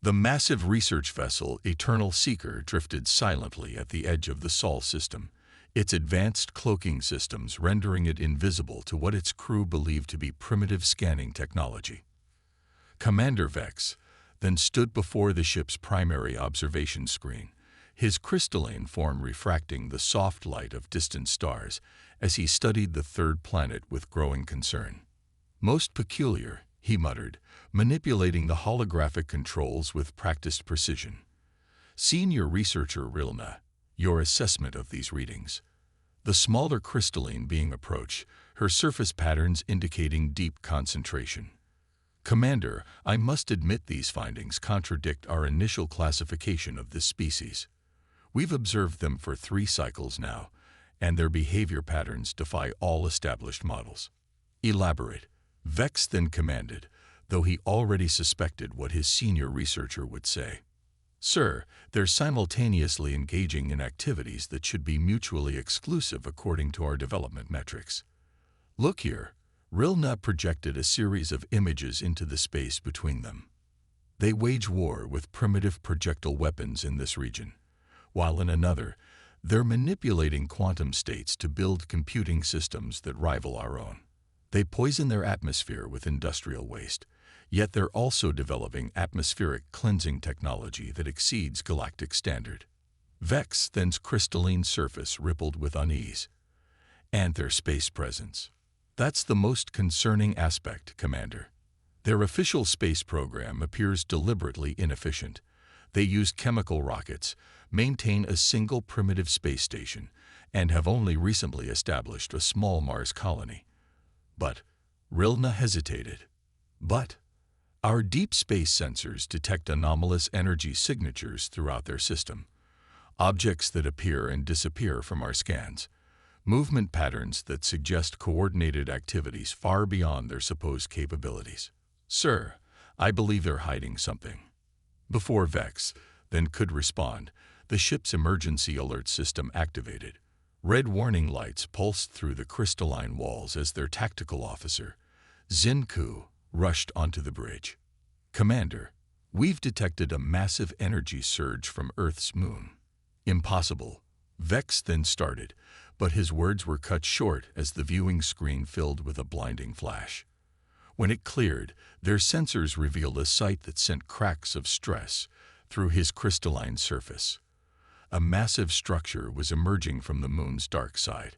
The massive research vessel Eternal Seeker drifted silently at the edge of the Sol system, its advanced cloaking systems rendering it invisible to what its crew believed to be primitive scanning technology. Commander Vex then stood before the ship's primary observation screen, his crystalline form refracting the soft light of distant stars as he studied the third planet with growing concern. "Most peculiar," he muttered, manipulating the holographic controls with practiced precision. "Senior researcher Rilna, your assessment of these readings." The smaller crystalline being approached, her surface patterns indicating deep concentration. "Commander, I must admit these findings contradict our initial classification of this species. We've observed them for 3 cycles now, and their behavior patterns defy all established models." "Elaborate," Vex then commanded, though he already suspected what his senior researcher would say. "Sir, they're simultaneously engaging in activities that should be mutually exclusive according to our development metrics. Look here." Rilna projected a series of images into the space between them. "They wage war with primitive projectile weapons in this region, while in another, they're manipulating quantum states to build computing systems that rival our own. They poison their atmosphere with industrial waste, yet they're also developing atmospheric cleansing technology that exceeds galactic standard." Vex then's crystalline surface rippled with unease. "And their space presence. That's the most concerning aspect, Commander. Their official space program appears deliberately inefficient. They use chemical rockets, maintain a single primitive space station, and have only recently established a small Mars colony. But," Rilna hesitated, "but our deep space sensors detect anomalous energy signatures throughout their system, objects that appear and disappear from our scans, movement patterns that suggest coordinated activities far beyond their supposed capabilities. Sir, I believe they're hiding something." Before Vex then could respond, the ship's emergency alert system activated. Red warning lights pulsed through the crystalline walls as their tactical officer, Zinku, rushed onto the bridge. "Commander, we've detected a massive energy surge from Earth's moon." "Impossible," Vex then started, but his words were cut short as the viewing screen filled with a blinding flash. When it cleared, their sensors revealed a sight that sent cracks of stress through his crystalline surface. A massive structure was emerging from the moon's dark side,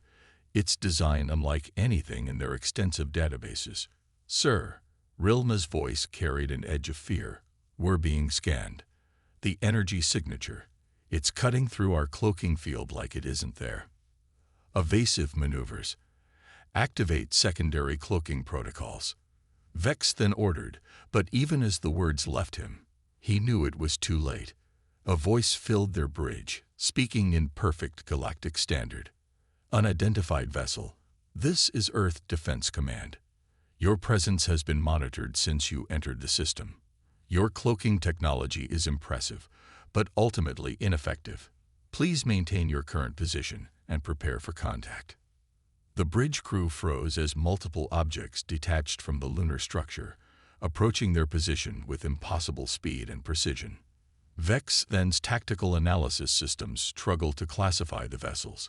its design unlike anything in their extensive databases. "Sir," Rilna's voice carried an edge of fear, "we're being scanned. The energy signature. It's cutting through our cloaking field like it isn't there." "Evasive maneuvers. Activate secondary cloaking protocols," Vex then ordered, but even as the words left him, he knew it was too late. A voice filled their bridge, speaking in perfect galactic standard. "Unidentified vessel. This is Earth Defense Command. Your presence has been monitored since you entered the system. Your cloaking technology is impressive, but ultimately ineffective. Please maintain your current position and prepare for contact." The bridge crew froze as multiple objects detached from the lunar structure, approaching their position with impossible speed and precision. Vex then's tactical analysis systems struggled to classify the vessels.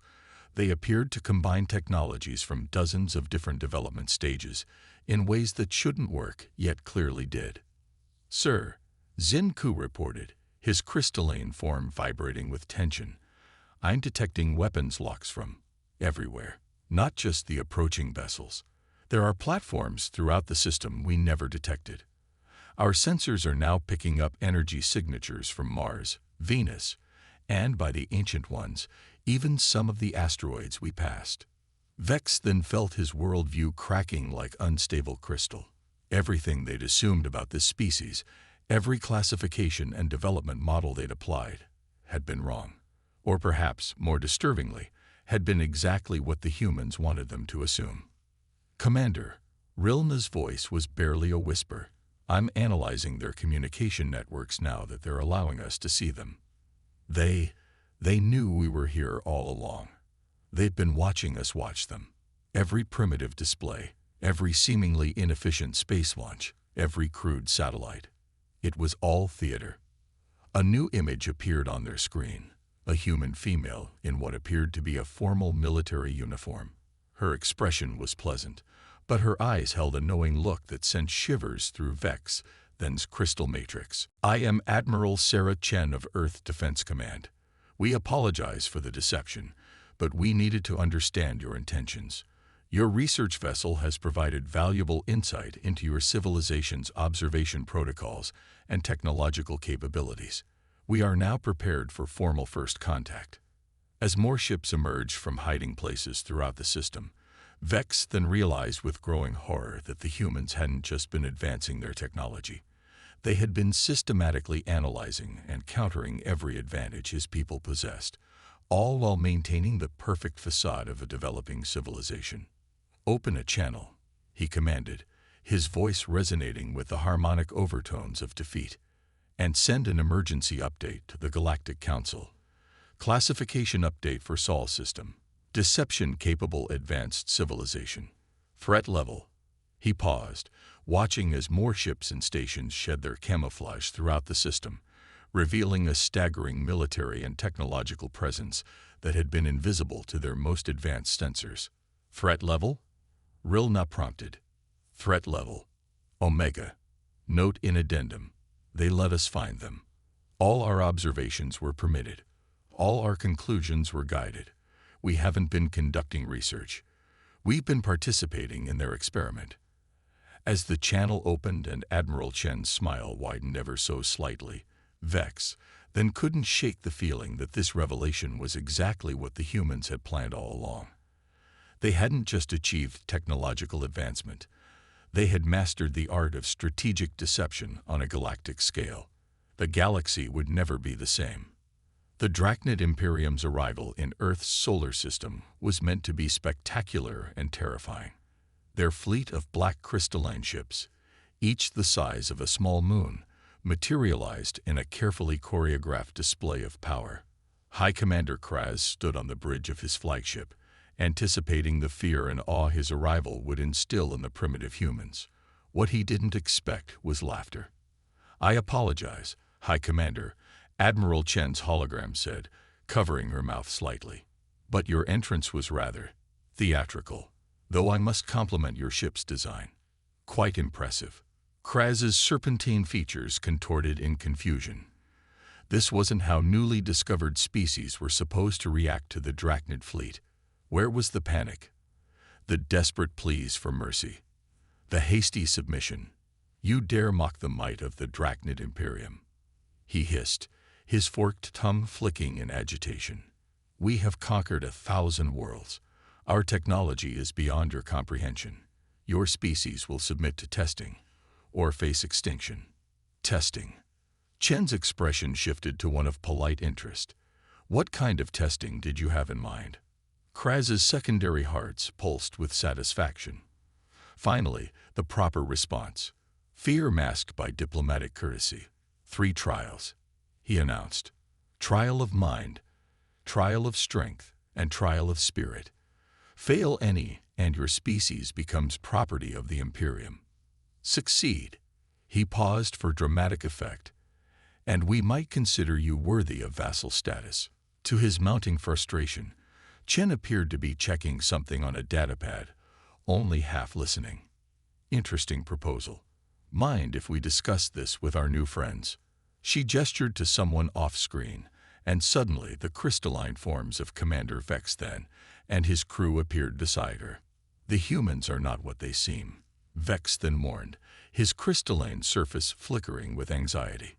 They appeared to combine technologies from dozens of different development stages in ways that shouldn't work, yet clearly did. "Sir," Zinku reported, his crystalline form vibrating with tension, "I'm detecting weapons locks from everywhere, not just the approaching vessels. There are platforms throughout the system we never detected. Our sensors are now picking up energy signatures from Mars, Venus, and, by the ancient ones, even some of the asteroids we passed." Vex then felt his worldview cracking like unstable crystal. Everything they'd assumed about this species, every classification and development model they'd applied, had been wrong. Or perhaps, more disturbingly, had been exactly what the humans wanted them to assume. "Commander," Rilna's voice was barely a whisper, "I'm analyzing their communication networks now that they're allowing us to see them. They knew we were here all along. They've been watching us watch them. Every primitive display, every seemingly inefficient space launch, every crude satellite. It was all theater. A new image appeared on their screen, a human female in what appeared to be a formal military uniform. Her expression was pleasant, but her eyes held a knowing look that sent shivers through Vex, then's crystal matrix. "I am Admiral Sarah Chen of Earth Defense Command. We apologize for the deception, but we needed to understand your intentions. Your research vessel has provided valuable insight into your civilization's observation protocols and technological capabilities. We are now prepared for formal first contact." As more ships emerged from hiding places throughout the system, Vex then realized with growing horror that the humans hadn't just been advancing their technology. They had been systematically analyzing and countering every advantage his people possessed, all while maintaining the perfect facade of a developing civilization. "Open a channel," he commanded, his voice resonating with the harmonic overtones of defeat, "and send an emergency update to the Galactic Council. Classification update for Sol system. Deception-capable advanced civilization. Threat level." He paused, watching as more ships and stations shed their camouflage throughout the system, revealing a staggering military and technological presence that had been invisible to their most advanced sensors. "Threat level?" Rilna prompted. "Threat level. Omega. Note in addendum. They let us find them. All our observations were permitted. All our conclusions were guided. We haven't been conducting research. We've been participating in their experiment." As the channel opened and Admiral Chen's smile widened ever so slightly, Vex then couldn't shake the feeling that this revelation was exactly what the humans had planned all along. They hadn't just achieved technological advancement. They had mastered the art of strategic deception on a galactic scale. The galaxy would never be the same. The Drachnid Imperium's arrival in Earth's solar system was meant to be spectacular and terrifying. Their fleet of black crystalline ships, each the size of a small moon, materialized in a carefully choreographed display of power. High Commander Kraz stood on the bridge of his flagship, anticipating the fear and awe his arrival would instill in the primitive humans. What he didn't expect was laughter. "I apologize, High Commander," Admiral Chen's hologram said, covering her mouth slightly. "But your entrance was rather theatrical, though I must compliment your ship's design. Quite impressive." Kraz's serpentine features contorted in confusion. This wasn't how newly discovered species were supposed to react to the Drachnid fleet. Where was the panic? The desperate pleas for mercy? The hasty submission? "You dare mock the might of the Drachnid Imperium?" he hissed, his forked tongue flicking in agitation. "We have conquered 1,000 worlds. Our technology is beyond your comprehension. Your species will submit to testing, or face extinction." "Testing?" Chen's expression shifted to one of polite interest. "What kind of testing did you have in mind?" Kraz's secondary hearts pulsed with satisfaction. Finally, the proper response. Fear masked by diplomatic courtesy. 3 trials, he announced. Trial of mind, trial of strength, and trial of spirit. Fail any, and your species becomes property of the Imperium. Succeed. He paused for dramatic effect. And we might consider you worthy of vassal status. To his mounting frustration, Chen appeared to be checking something on a datapad, only half listening. "Interesting proposal. Mind if we discuss this with our new friends?" She gestured to someone off-screen, and suddenly the crystalline forms of Commander Vex then and his crew appeared beside her. "The humans are not what they seem," Vex then warned, his crystalline surface flickering with anxiety.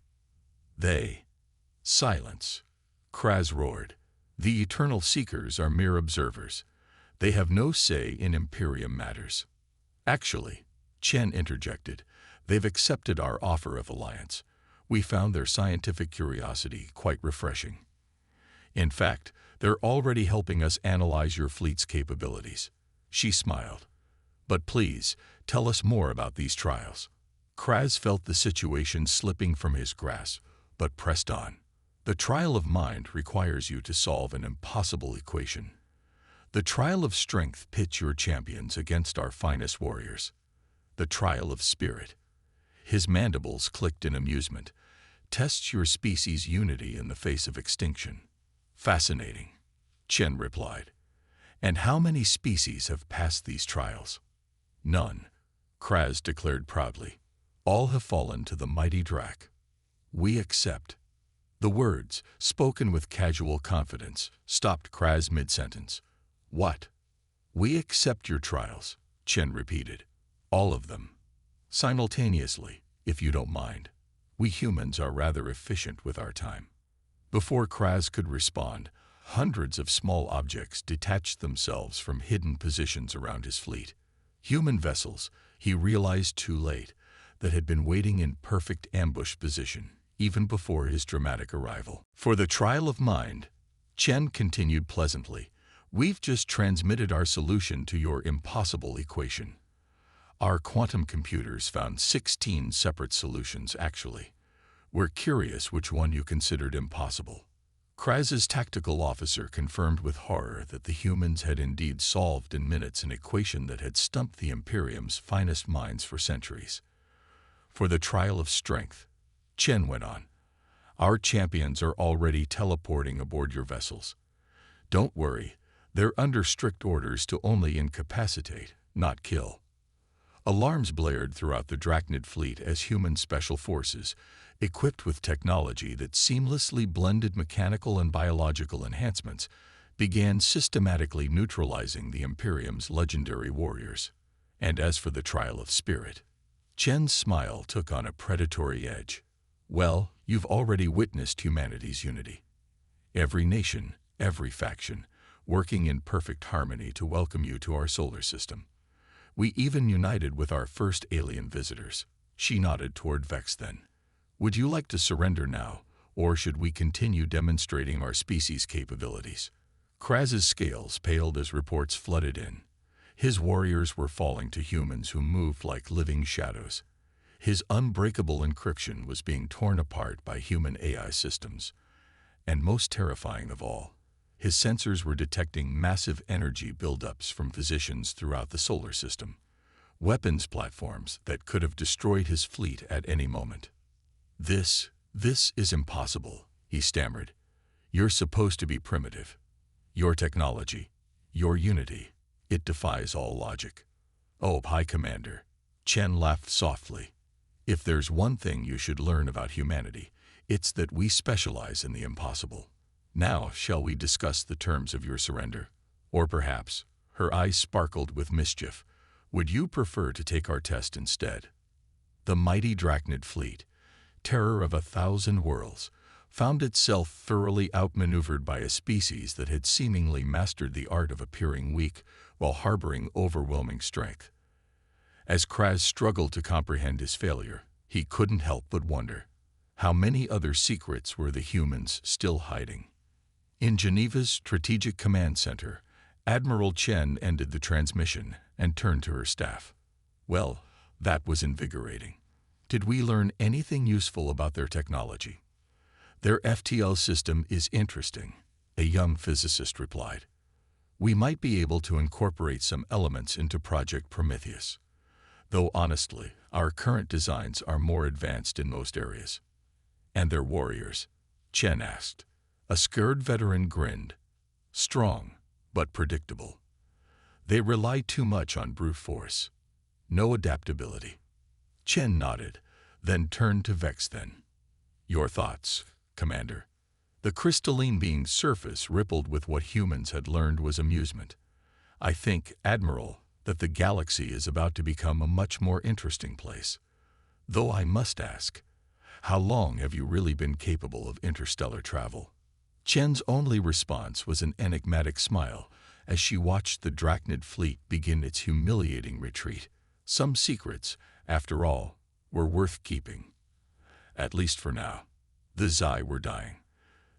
"They..." "Silence," Kraz roared. "The Eternal Seekers are mere observers. They have no say in Imperium matters." "Actually," Chen interjected, "they've accepted our offer of alliance. We found their scientific curiosity quite refreshing. In fact, they're already helping us analyze your fleet's capabilities." She smiled. "But please, tell us more about these trials." Kraz felt the situation slipping from his grasp, but pressed on. "The trial of mind requires you to solve an impossible equation. The trial of strength pits your champions against our finest warriors. The trial of spirit." His mandibles clicked in amusement. tests your species' unity in the face of extinction. Fascinating, Chen replied. And how many species have passed these trials? None, Kraz declared proudly. All have fallen to the mighty Drac. We accept. The words, spoken with casual confidence, stopped Kraz mid-sentence. What? We accept your trials, Chen repeated. All of them. Simultaneously, if you don't mind. We humans are rather efficient with our time. Before Kraz could respond, hundreds of small objects detached themselves from hidden positions around his fleet. Human vessels, he realized too late, that had been waiting in perfect ambush position, even before his dramatic arrival. For the trial of mind, Chen continued pleasantly, we've just transmitted our solution to your impossible equation. Our quantum computers found 16 separate solutions, actually. We're curious which one you considered impossible. Kraz's tactical officer confirmed with horror that the humans had indeed solved in minutes an equation that had stumped the Imperium's finest minds for centuries. For the trial of strength, Chen went on, our champions are already teleporting aboard your vessels. Don't worry, they're under strict orders to only incapacitate, not kill. Alarms blared throughout the Drachnid fleet as human special forces, equipped with technology that seamlessly blended mechanical and biological enhancements, began systematically neutralizing the Imperium's legendary warriors. And as for the trial of spirit, Chen's smile took on a predatory edge. Well, you've already witnessed humanity's unity. Every nation, every faction, working in perfect harmony to welcome you to our solar system. We even united with our first alien visitors. She nodded toward Vex then. Would you like to surrender now, or should we continue demonstrating our species' capabilities? Kraz's scales paled as reports flooded in. His warriors were falling to humans who moved like living shadows. His unbreakable encryption was being torn apart by human AI systems. And most terrifying of all, his sensors were detecting massive energy buildups from positions throughout the solar system. Weapons platforms that could have destroyed his fleet at any moment. This is impossible, he stammered. You're supposed to be primitive. Your technology, your unity, it defies all logic. Oh, High Commander, Chen laughed softly. If there's one thing you should learn about humanity, it's that we specialize in the impossible. Now, shall we discuss the terms of your surrender? Or perhaps, her eyes sparkled with mischief, would you prefer to take our test instead? The mighty Drachnid fleet, terror of 1,000 worlds, found itself thoroughly outmaneuvered by a species that had seemingly mastered the art of appearing weak while harboring overwhelming strength. As Kraz struggled to comprehend his failure, he couldn't help but wonder, how many other secrets were the humans still hiding? In Geneva's Strategic Command Center, Admiral Chen ended the transmission and turned to her staff. Well, that was invigorating. Did we learn anything useful about their technology? Their FTL system is interesting, a young physicist replied. We might be able to incorporate some elements into Project Prometheus. Though honestly, our current designs are more advanced in most areas. And their warriors? Chen asked. A scared veteran grinned. Strong, but predictable. They rely too much on brute force. No adaptability. Chen nodded, then turned to Vex then. Your thoughts, Commander? The crystalline being's surface rippled with what humans had learned was amusement. I think, Admiral, that the galaxy is about to become a much more interesting place. Though I must ask, how long have you really been capable of interstellar travel? Chen's only response was an enigmatic smile as she watched the Drachnid fleet begin its humiliating retreat. Some secrets, after all, were worth keeping. At least for now. The Xi were dying.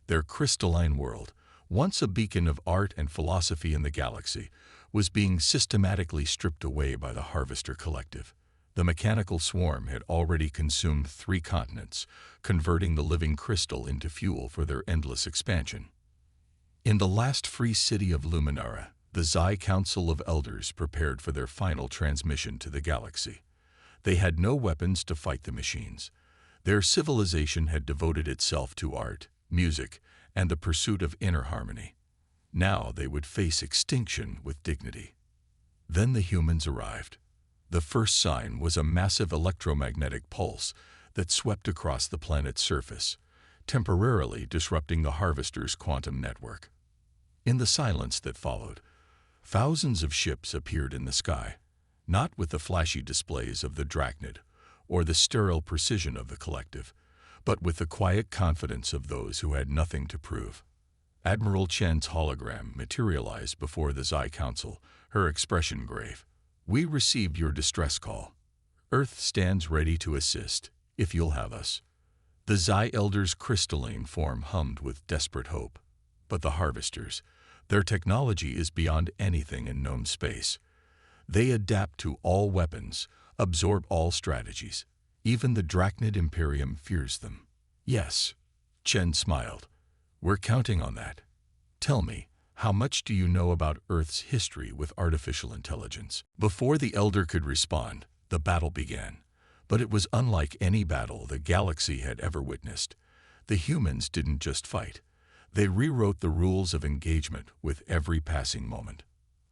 Their crystalline world, once a beacon of art and philosophy in the galaxy, was being systematically stripped away by the Harvester Collective. The mechanical swarm had already consumed 3 continents, converting the living crystal into fuel for their endless expansion. In the last free city of Luminara, the Xi Council of Elders prepared for their final transmission to the galaxy. They had no weapons to fight the machines. Their civilization had devoted itself to art, music, and the pursuit of inner harmony. Now they would face extinction with dignity. Then the humans arrived. The first sign was a massive electromagnetic pulse that swept across the planet's surface, temporarily disrupting the Harvester's quantum network. In the silence that followed, thousands of ships appeared in the sky, not with the flashy displays of the Drachnid or the sterile precision of the Collective, but with the quiet confidence of those who had nothing to prove. Admiral Chen's hologram materialized before the Xi Council, her expression grave. "We received your distress call. Earth stands ready to assist, if you'll have us." The Xi Elders' crystalline form hummed with desperate hope. But the Harvesters, their technology is beyond anything in known space. They adapt to all weapons, absorb all strategies. Even the Drachnid Imperium fears them. "Yes," Chen smiled. "We're counting on that. Tell me, how much do you know about Earth's history with artificial intelligence?" Before the Elder could respond, the battle began. But it was unlike any battle the galaxy had ever witnessed. The humans didn't just fight. They rewrote the rules of engagement with every passing moment.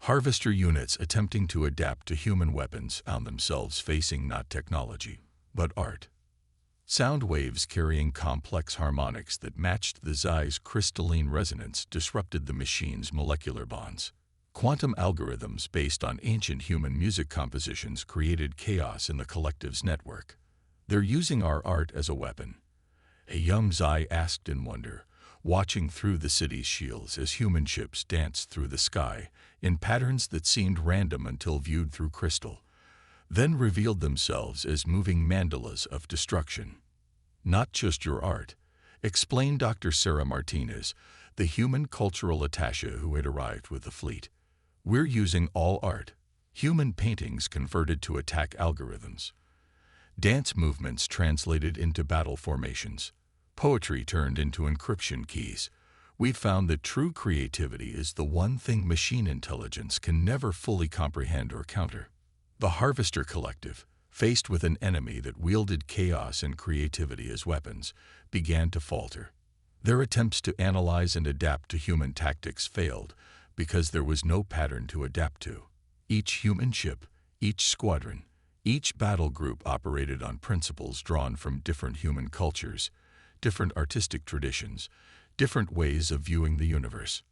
Harvester units attempting to adapt to human weapons found themselves facing not technology, but art. Sound waves carrying complex harmonics that matched the Xi's crystalline resonance disrupted the machine's molecular bonds. Quantum algorithms based on ancient human music compositions created chaos in the Collective's network. "They're using our art as a weapon," a young Xi asked in wonder, watching through the city's shields as human ships danced through the sky in patterns that seemed random until viewed through crystal, then revealed themselves as moving mandalas of destruction. "Not just your art," explained Dr. Sarah Martinez, the human cultural attaché who had arrived with the fleet. "We're using all art, human paintings converted to attack algorithms, dance movements translated into battle formations, poetry turned into encryption keys. We've found that true creativity is the one thing machine intelligence can never fully comprehend or counter." The Harvester Collective, faced with an enemy that wielded chaos and creativity as weapons, began to falter. Their attempts to analyze and adapt to human tactics failed because there was no pattern to adapt to. Each human ship, each squadron, each battle group operated on principles drawn from different human cultures, different artistic traditions, different ways of viewing the universe.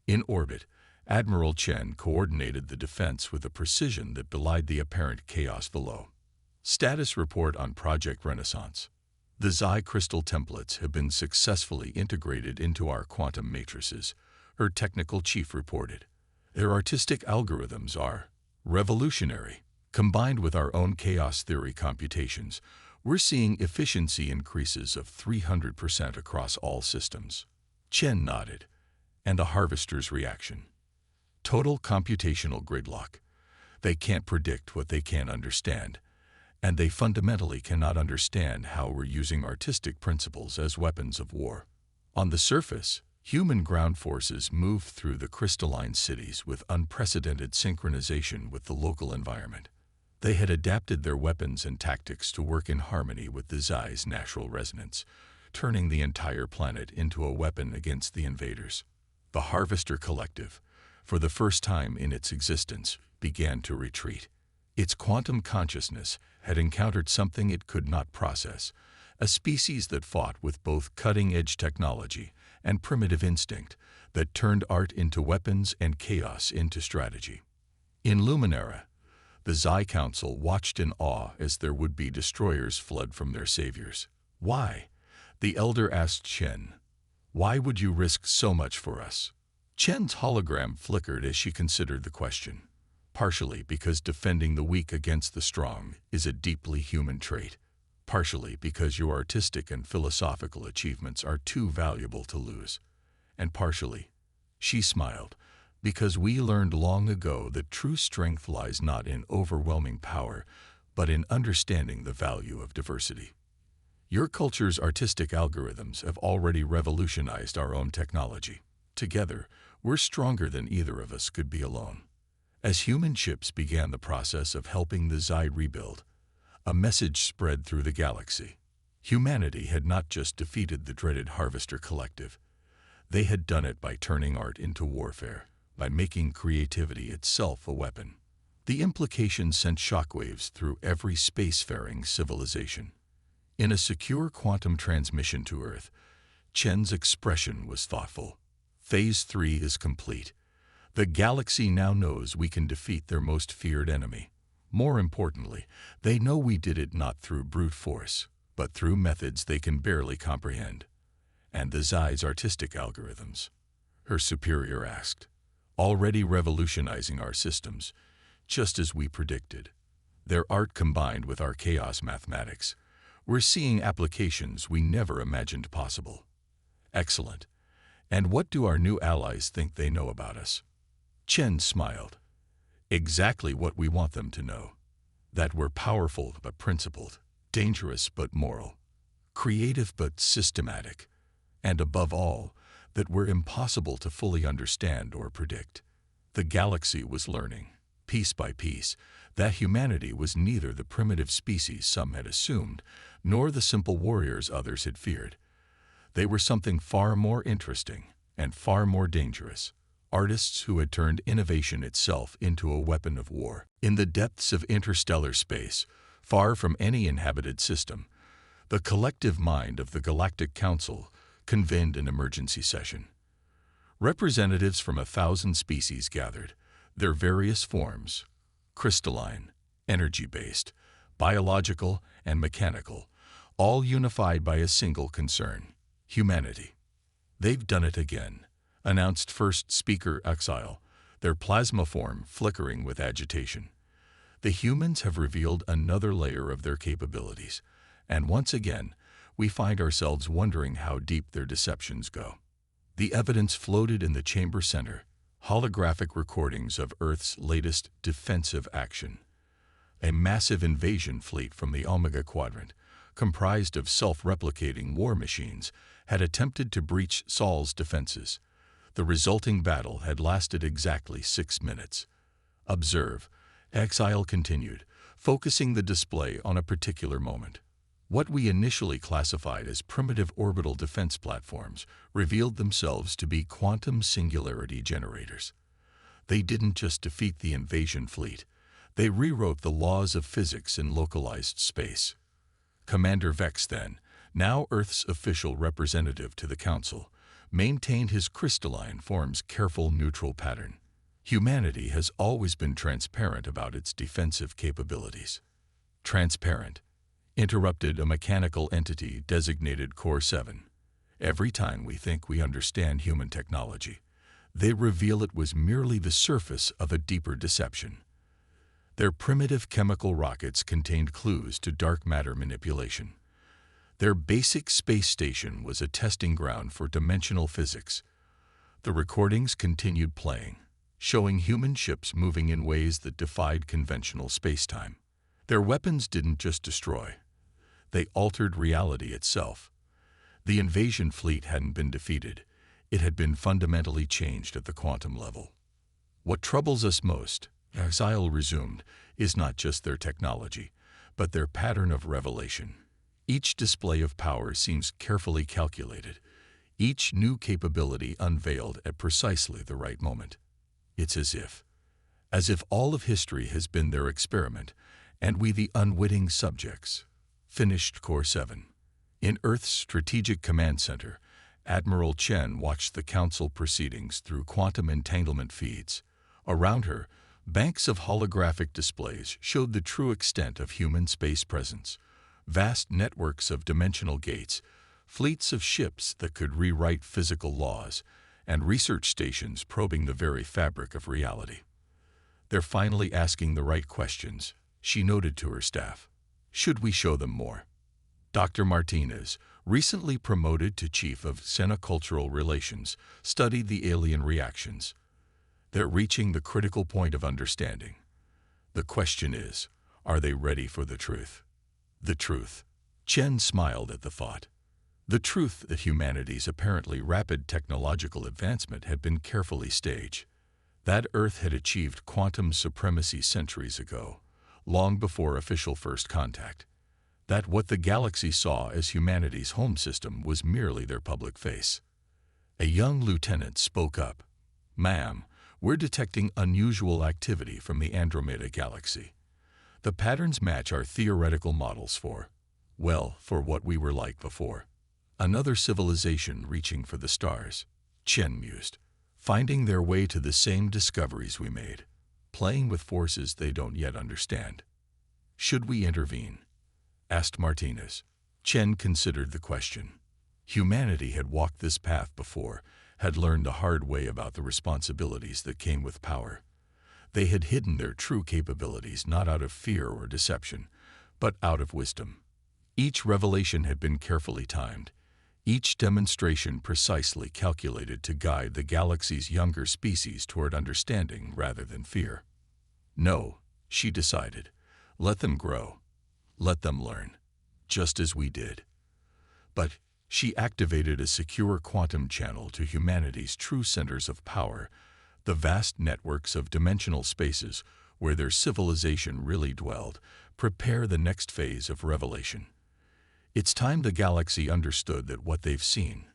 In orbit, Admiral Chen coordinated the defense with a precision that belied the apparent chaos below. Status report on Project Renaissance. "The Xi crystal templates have been successfully integrated into our quantum matrices," her technical chief reported. "Their artistic algorithms are revolutionary. Combined with our own chaos theory computations, we're seeing efficiency increases of 300% across all systems." Chen nodded, and the Harvester's reaction. "Total computational gridlock. They can't predict what they can't understand, and they fundamentally cannot understand how we're using artistic principles as weapons of war." On the surface, human ground forces moved through the crystalline cities with unprecedented synchronization with the local environment. They had adapted their weapons and tactics to work in harmony with the Xi's natural resonance, turning the entire planet into a weapon against the invaders. The Harvester Collective, for the first time in its existence, began to retreat. Its quantum consciousness had encountered something it could not process, a species that fought with both cutting-edge technology and primitive instinct that turned art into weapons and chaos into strategy. In Luminara, the Xi Council watched in awe as their would-be destroyers fled from their saviors. "Why?" the Elder asked Chen. "Why would you risk so much for us?" Chen's hologram flickered as she considered the question. "Partially because defending the weak against the strong is a deeply human trait. Partially because your artistic and philosophical achievements are too valuable to lose. And partially," she smiled, "because we learned long ago that true strength lies not in overwhelming power, but in understanding the value of diversity. Your culture's artistic algorithms have already revolutionized our own technology. Together, we're stronger than either of us could be alone." As human ships began the process of helping the Xi rebuild, a message spread through the galaxy. Humanity had not just defeated the dreaded Harvester Collective. They had done it by turning art into warfare, by making creativity itself a weapon. The implications sent shockwaves through every spacefaring civilization. In a secure quantum transmission to Earth, Chen's expression was thoughtful. Phase 3 is complete. The galaxy now knows we can defeat their most feared enemy. More importantly, they know we did it not through brute force, but through methods they can barely comprehend. And the Zai's artistic algorithms? Her superior asked. Already revolutionizing our systems, just as we predicted. Their art combined with our chaos mathematics. We're seeing applications we never imagined possible. Excellent. And what do our new allies think they know about us? Chen smiled. Exactly what we want them to know. That we're powerful but principled, dangerous but moral, creative but systematic, and above all, that we're impossible to fully understand or predict. The galaxy was learning, piece by piece, that humanity was neither the primitive species some had assumed, nor the simple warriors others had feared. They were something far more interesting and far more dangerous. Artists who had turned innovation itself into a weapon of war. In the depths of interstellar space, far from any inhabited system, the collective mind of the Galactic Council convened an emergency session. Representatives from 1,000 species gathered, their various forms, crystalline, energy-based, biological, and mechanical, all unified by a single concern: humanity. They've done it again, announced first speaker Exile, their plasma form flickering with agitation. The humans have revealed another layer of their capabilities, and once again, we find ourselves wondering how deep their deceptions go. The evidence floated in the chamber center, holographic recordings of Earth's latest defensive action. A massive invasion fleet from the Omega Quadrant, comprised of self-replicating war machines, had attempted to breach Sol's defenses. The resulting battle had lasted exactly 6 minutes. Observe, Exile continued, focusing the display on a particular moment. What we initially classified as primitive orbital defense platforms revealed themselves to be quantum singularity generators. They didn't just defeat the invasion fleet, they rewrote the laws of physics in localized space. Commander Vex then, now Earth's official representative to the Council, maintained his crystalline form's careful neutral pattern. Humanity has always been transparent about its defensive capabilities. Transparent, interrupted a mechanical entity designated Core 7. Every time we think we understand human technology, they reveal it was merely the surface of a deeper deception. Their primitive chemical rockets contained clues to dark matter manipulation. Their basic space station was a testing ground for dimensional physics. The recordings continued playing, showing human ships moving in ways that defied conventional spacetime. Their weapons didn't just destroy, they altered reality itself. The invasion fleet hadn't been defeated, it had been fundamentally changed at the quantum level. What troubles us most, Exile resumed, is not just their technology, but their pattern of revelation. Each display of power seems carefully calculated, each new capability unveiled at precisely the right moment. It's as if all of history has been their experiment, and we the unwitting subjects. Finished Core 7. In Earth's Strategic Command Center, Admiral Chen watched the Council proceedings through quantum entanglement feeds. Around her, banks of holographic displays showed the true extent of human space presence. Vast networks of dimensional gates, fleets of ships that could rewrite physical laws, and research stations probing the very fabric of reality. They're finally asking the right questions, she noted to her staff. Should we show them more? Dr. Martinez, recently promoted to Chief of Senocultural Relations, studied the alien reactions. They're reaching the critical point of understanding. The question is, are they ready for the truth? The truth. Chen smiled at the thought. The truth that humanity's apparently rapid technological advancement had been carefully staged. That Earth had achieved quantum supremacy centuries ago, long before official first contact. that what the galaxy saw as humanity's home system was merely their public face. A young lieutenant spoke up. "Ma'am, we're detecting unusual activity from the Andromeda galaxy. The patterns match our theoretical models for what we were like before. Another civilization reaching for the stars," Chen mused, "finding their way to the same discoveries we made, playing with forces they don't yet understand. Should we intervene?" asked Martinez. Chen considered the question. Humanity had walked this path before, had learned the hard way about the responsibilities that came with power. They had hidden their true capabilities not out of fear or deception, but out of wisdom. Each revelation had been carefully timed, each demonstration precisely calculated to guide the galaxy's younger species toward understanding rather than fear. "No," she decided. "Let them grow. Let them learn, just as we did." But she activated a secure quantum channel to humanity's true centers of power, the vast networks of dimensional spaces where their civilization really dwelled, prepare the next phase of revelation. It's time the galaxy understood that what they've seen,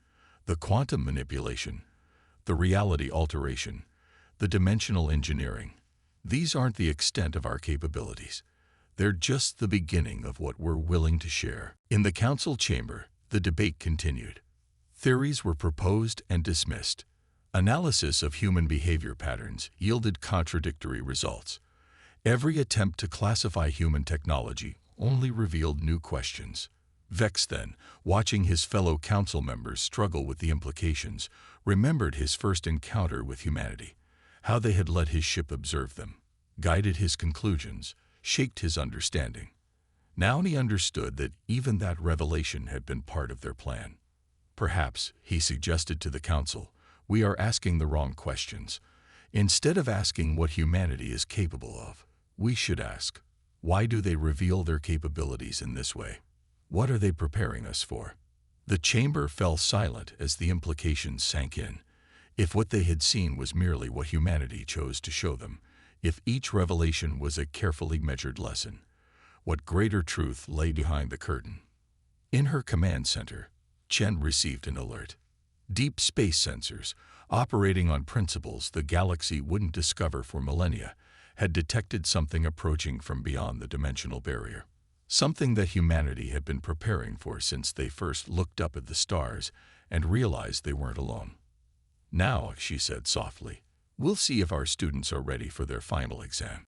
the quantum manipulation, the reality alteration, the dimensional engineering, these aren't the extent of our capabilities. They're just the beginning of what we're willing to share. In the council chamber, the debate continued. Theories were proposed and dismissed. Analysis of human behavior patterns yielded contradictory results. Every attempt to classify human technology only revealed new questions. Vex then, watching his fellow council members struggle with the implications, remembered his first encounter with humanity, how they had let his ship observe them, guided his conclusions, shaped his understanding. Now he understood that even that revelation had been part of their plan. "Perhaps," he suggested to the council, "we are asking the wrong questions. Instead of asking what humanity is capable of, we should ask, why do they reveal their capabilities in this way? What are they preparing us for?" The chamber fell silent as the implications sank in. If what they had seen was merely what humanity chose to show them, if each revelation was a carefully measured lesson, what greater truth lay behind the curtain? In her command center, Chen received an alert. Deep space sensors, operating on principles the galaxy wouldn't discover for millennia, had detected something approaching from beyond the dimensional barrier. Something that humanity had been preparing for since they first looked up at the stars and realized they weren't alone. "Now," she said softly, "we'll see if our students are ready for their final exam."